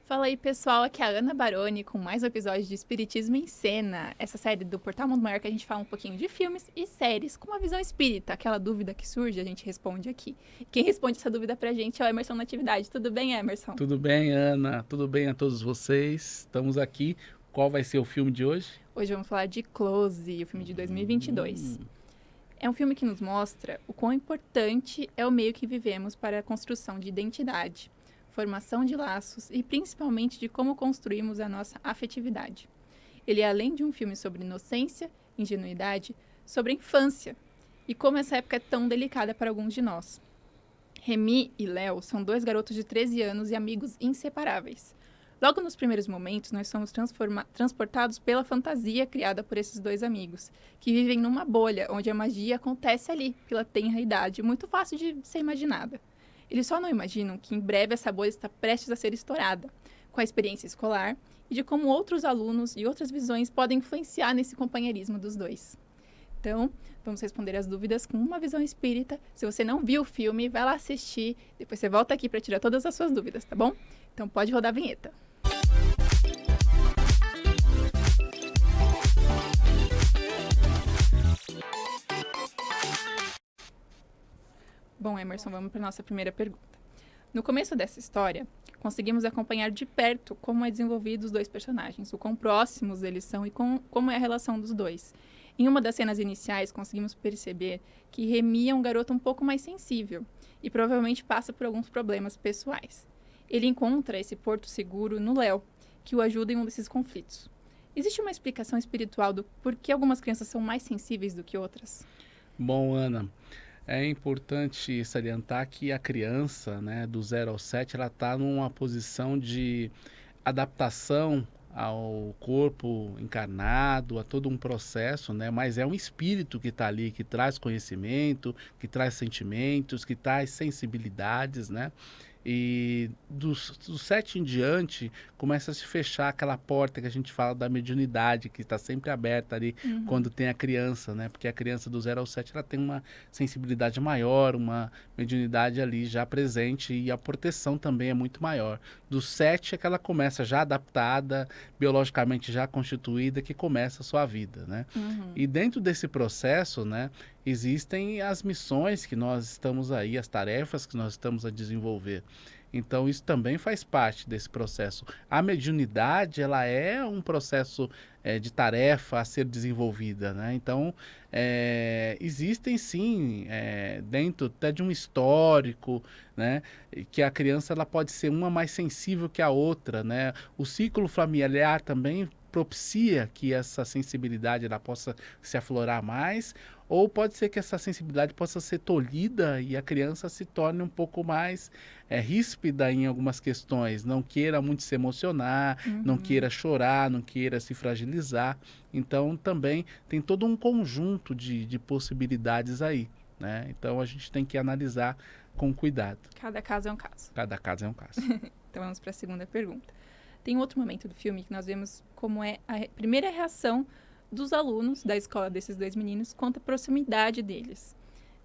Fala aí, pessoal, aqui é a Ana Baroni com mais um episódio de Espiritismo em Cena. Essa série do Portal Mundo Maior que a gente fala um pouquinho de filmes e séries com uma visão espírita. Aquela dúvida que surge, a gente responde aqui. Quem responde essa dúvida pra gente é o Emerson Natividade. Tudo bem, Emerson? Tudo bem, Ana? Tudo bem a todos vocês? Estamos aqui. Qual vai ser o filme de hoje? Hoje vamos falar de Close, o filme de 2022. É um filme que nos mostra o quão importante é o meio que vivemos para a construção de identidade, formação de laços e principalmente de como construímos a nossa afetividade. Ele é além de um filme sobre inocência, ingenuidade, sobre a infância e como essa época é tão delicada para alguns de nós. Remy e Léo são dois garotos de 13 anos e amigos inseparáveis. Logo nos primeiros momentos, nós somos transportados pela fantasia criada por esses dois amigos, que vivem numa bolha onde a magia acontece ali, pela tenra idade, muito fácil de ser imaginada. Eles só não imaginam que em breve essa bolha está prestes a ser estourada, com a experiência escolar e de como outros alunos e outras visões podem influenciar nesse companheirismo dos dois. Então, vamos responder as dúvidas com uma visão espírita. Se você não viu o filme, vai lá assistir, depois você volta aqui para tirar todas as suas dúvidas, tá bom? Então pode rodar a vinheta. Bom, Emerson, vamos para nossa primeira pergunta. No começo dessa história, conseguimos acompanhar de perto como é desenvolvido os dois personagens, o quão próximos eles são e como é a relação dos dois. Em uma das cenas iniciais, conseguimos perceber que Remy é um garoto um pouco mais sensível e provavelmente passa por alguns problemas pessoais. Ele encontra esse porto seguro no Léo, que o ajuda em um desses conflitos. Existe uma explicação espiritual do porquê algumas crianças são mais sensíveis do que outras? Bom, Ana, é importante salientar que a criança, né, do 0 ao 7, ela está numa posição de adaptação ao corpo encarnado, a todo um processo, né? Mas é um espírito que está ali, que traz conhecimento, que traz sentimentos, que traz sensibilidades, né? E dos 7 em diante, começa a se fechar aquela porta que a gente fala da mediunidade, que está sempre aberta ali quando tem a criança, né? Porque a criança do 0 ao 7, ela tem uma sensibilidade maior, uma mediunidade ali já presente e a proteção também é muito maior. Do 7 é que ela começa já adaptada, biologicamente já constituída, que começa a sua vida, né? E dentro desse processo, né, existem as missões que nós estamos aí, as tarefas que nós estamos a desenvolver. Então isso também faz parte desse processo. A mediunidade, ela é um processo de tarefa a ser desenvolvida, né? Então existem sim, dentro até de um histórico, né, que a criança ela pode ser uma mais sensível que a outra, né? O ciclo familiar também propicia que essa sensibilidade ela possa se aflorar mais, ou pode ser que essa sensibilidade possa ser tolhida e a criança se torne um pouco mais ríspida em algumas questões, não queira muito se emocionar, não queira chorar, não queira se fragilizar. Então também tem todo um conjunto de possibilidades aí, né? Então a gente tem que analisar com cuidado. Cada caso é um caso. Cada caso é um caso. Então vamos para a segunda pergunta. Tem outro momento do filme que nós vemos como é a primeira reação dos alunos da escola desses dois meninos quanto à proximidade deles.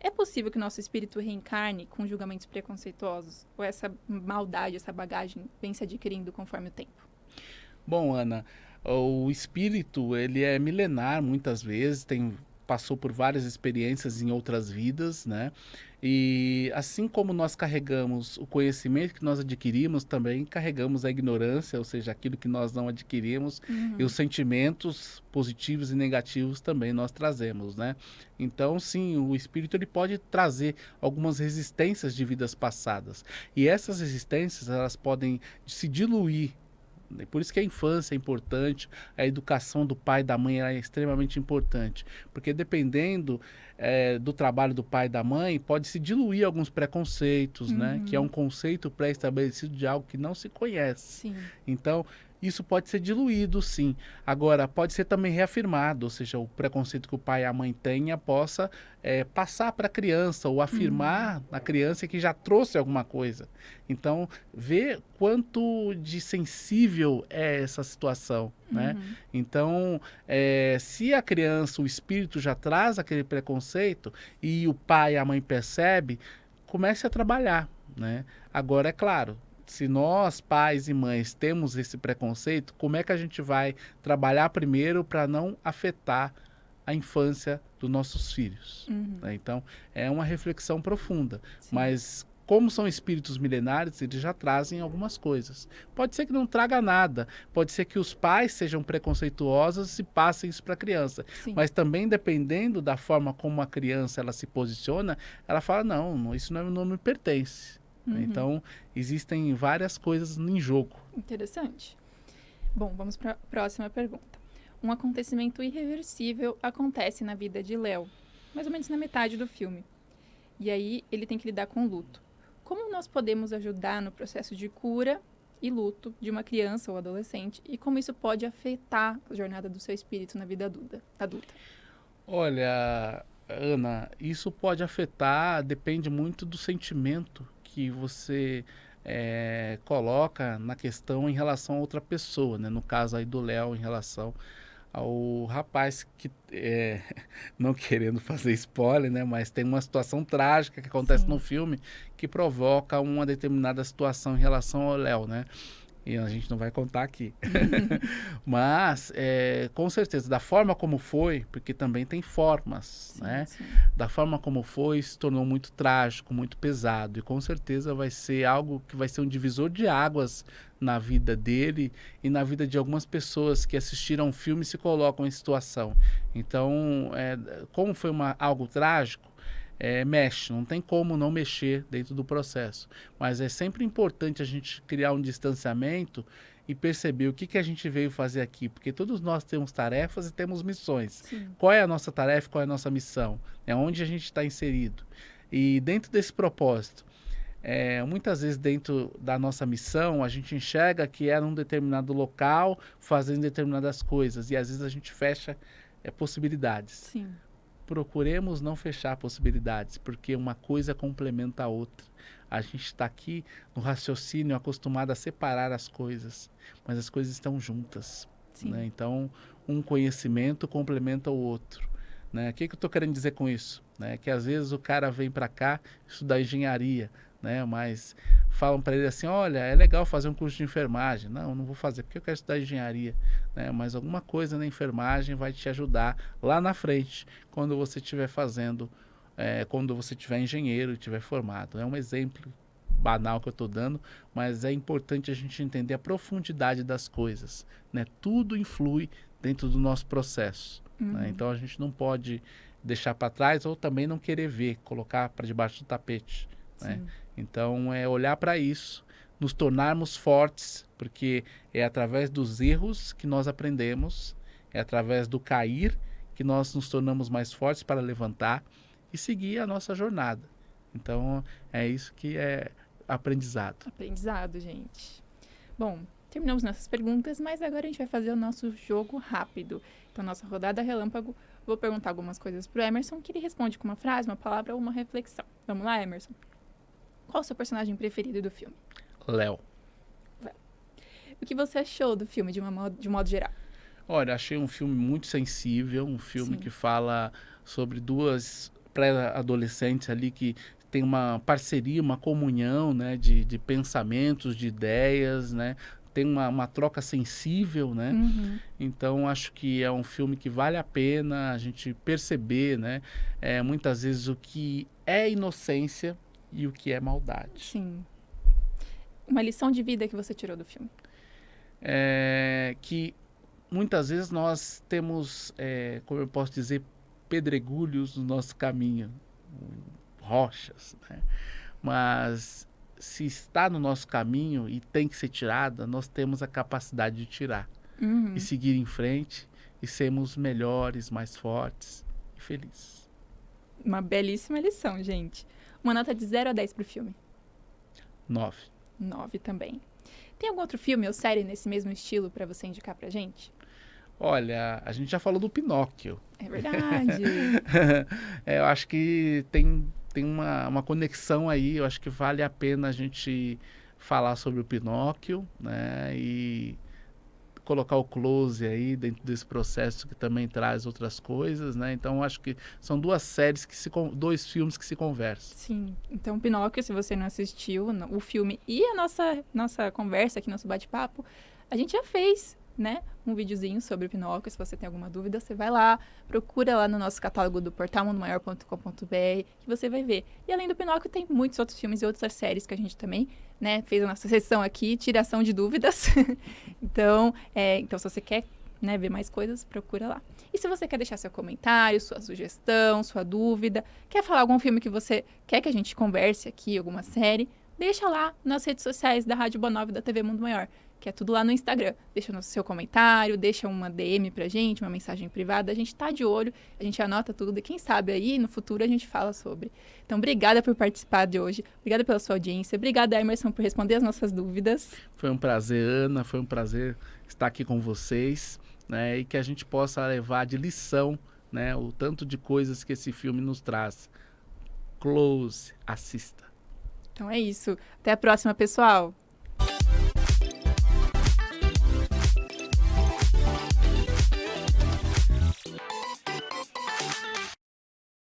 É possível que o nosso espírito reencarne com julgamentos preconceituosos? Ou essa maldade, essa bagagem vem se adquirindo conforme o tempo? Bom, Ana, o espírito, ele é milenar muitas vezes, passou por várias experiências em outras vidas, né? E assim como nós carregamos o conhecimento que nós adquirimos, também carregamos a ignorância, ou seja, aquilo que nós não adquirimos, e os sentimentos positivos e negativos também nós trazemos, né? Então, sim, o espírito ele pode trazer algumas resistências de vidas passadas. E essas resistências, elas podem se diluir. Por isso que a infância é importante, a educação do pai e da mãe é extremamente importante, porque dependendo do trabalho do pai e da mãe, pode se diluir alguns preconceitos, né? Que é um conceito pré-estabelecido de algo que não se conhece. Sim. Então, isso pode ser diluído, sim. Agora, pode ser também reafirmado, ou seja, o preconceito que o pai e a mãe tenha possa passar para a criança ou afirmar na criança que já trouxe alguma coisa. Então, ver quanto de sensível é essa situação, né? Então, se a criança, o espírito já traz aquele preconceito e o pai e a mãe percebe, comece a trabalhar, né? Agora, é claro, se nós, pais e mães, temos esse preconceito, como é que a gente vai trabalhar primeiro para não afetar a infância dos nossos filhos, Uhum. né? Então, é uma reflexão profunda, Sim. mas como são espíritos milenares, eles já trazem algumas coisas. Pode ser que não traga nada, pode ser que os pais sejam preconceituosos e passem isso para a criança, Sim. mas também dependendo da forma como a criança ela se posiciona, ela fala, não, isso não me pertence. Uhum. Então, existem várias coisas em jogo. Interessante. Bom, vamos para a próxima pergunta. Um acontecimento irreversível acontece na vida de Léo, mais ou menos na metade do filme. E aí ele tem que lidar com o luto. Como nós podemos ajudar no processo de cura e luto de uma criança ou adolescente e como isso pode afetar a jornada do seu espírito na vida adulta? Olha, Ana, isso pode afetar, depende muito do sentimento que você coloca na questão em relação a outra pessoa, né? No caso aí do Léo, em relação ao rapaz que, não querendo fazer spoiler, né? Mas tem uma situação trágica que acontece no Sim. filme que provoca uma determinada situação em relação ao Léo, né? E a gente não vai contar aqui. Mas, com certeza, da forma como foi, porque também tem formas, Sim, né? sim. Da forma como foi, se tornou muito trágico, muito pesado. E com certeza vai ser algo que vai ser um divisor de águas na vida dele e na vida de algumas pessoas que assistiram o filme e se colocam em situação. Então, como foi algo trágico, mexe, não tem como não mexer dentro do processo. Mas é sempre importante a gente criar um distanciamento e perceber o que a gente veio fazer aqui, porque todos nós temos tarefas e temos missões. Sim. Qual é a nossa tarefa, qual é a nossa missão? É onde a gente está inserido. E dentro desse propósito, muitas vezes dentro da nossa missão, a gente enxerga que é num determinado local, fazendo determinadas coisas, e às vezes a gente fecha possibilidades. Sim. Procuremos não fechar possibilidades, porque uma coisa complementa a outra. A gente está aqui no raciocínio acostumado a separar as coisas, mas as coisas estão juntas, né? Sim. Então, um conhecimento complementa o outro, né? O que eu estou querendo dizer com isso? Né? Que às vezes o cara vem para cá estudar engenharia, né? Mas falam para ele assim, olha, é legal fazer um curso de enfermagem. Não vou fazer porque eu quero estudar engenharia, né? Mas alguma coisa na enfermagem vai te ajudar lá na frente, quando você estiver fazendo, quando você tiver engenheiro e estiver formado. É um exemplo banal que eu estou dando, mas é importante a gente entender a profundidade das coisas, né? Tudo influi dentro do nosso processo, né? Uhum. Então a gente não pode deixar para trás ou também não querer ver, colocar para debaixo do tapete, né? Sim. Então é olhar para isso, nos tornarmos fortes, porque é através dos erros que nós aprendemos, é através do cair que nós nos tornamos mais fortes para levantar e seguir a nossa jornada. Então é isso que é aprendizado. Aprendizado, gente. Bom, terminamos nossas perguntas, mas agora a gente vai fazer o nosso jogo rápido. Então, nossa rodada relâmpago, vou perguntar algumas coisas pro Emerson, que ele responde com uma frase, uma palavra ou uma reflexão. Vamos lá, Emerson? Qual o seu personagem preferido do filme? Léo. O que você achou do filme, de modo geral? Olha, achei um filme muito sensível, um filme Sim. que fala sobre duas pré-adolescentes ali que tem uma parceria, uma comunhão, né, de pensamentos, de ideias, né, tem uma troca sensível, né, Uhum. então acho que é um filme que vale a pena a gente perceber, né, muitas vezes o que é inocência e o que é maldade. Sim. Uma lição de vida que você tirou do filme? Que muitas vezes nós temos, como eu posso dizer, pedregulhos no nosso caminho, rochas, né? Mas se está no nosso caminho e tem que ser tirada, nós temos a capacidade de tirar e Uhum. seguir em frente e sermos melhores, mais fortes e felizes. Uma belíssima lição, gente. Uma nota de 0 a 10 pro filme? 9. 9 também. Tem algum outro filme ou série nesse mesmo estilo para você indicar pra gente? Olha, a gente já falou do Pinóquio. É verdade. Eu acho que tem uma conexão aí, eu acho que vale a pena a gente falar sobre o Pinóquio, né? E colocar o close aí dentro desse processo que também traz outras coisas, né? Então acho que são duas séries dois filmes que se conversam. Sim, então Pinóquio, se você não assistiu o filme e a nossa conversa aqui, nosso bate-papo, a gente já fez, né, um videozinho sobre o Pinóquio. Se você tem alguma dúvida, você vai lá, procura lá no nosso catálogo do portal mundomaior.com.br, que você vai ver. E além do Pinóquio, tem muitos outros filmes e outras séries que a gente também, né, fez a nossa sessão aqui, tiração de dúvidas. Então, se você quer, né, ver mais coisas, procura lá. E se você quer deixar seu comentário, sua sugestão, sua dúvida, quer falar algum filme que você quer que a gente converse aqui, alguma série, deixa lá nas redes sociais da Rádio Boa Nova e da TV Mundo Maior, que é tudo lá no Instagram. Deixa no seu comentário, deixa uma DM pra gente, uma mensagem privada. A gente tá de olho, a gente anota tudo e quem sabe aí no futuro a gente fala sobre. Então, obrigada por participar de hoje, obrigada pela sua audiência, obrigada, Emerson, por responder as nossas dúvidas. Foi um prazer, Ana, foi um prazer estar aqui com vocês, né? E que a gente possa levar de lição, né, o tanto de coisas que esse filme nos traz. Close, assista. Então é isso. Até a próxima, pessoal.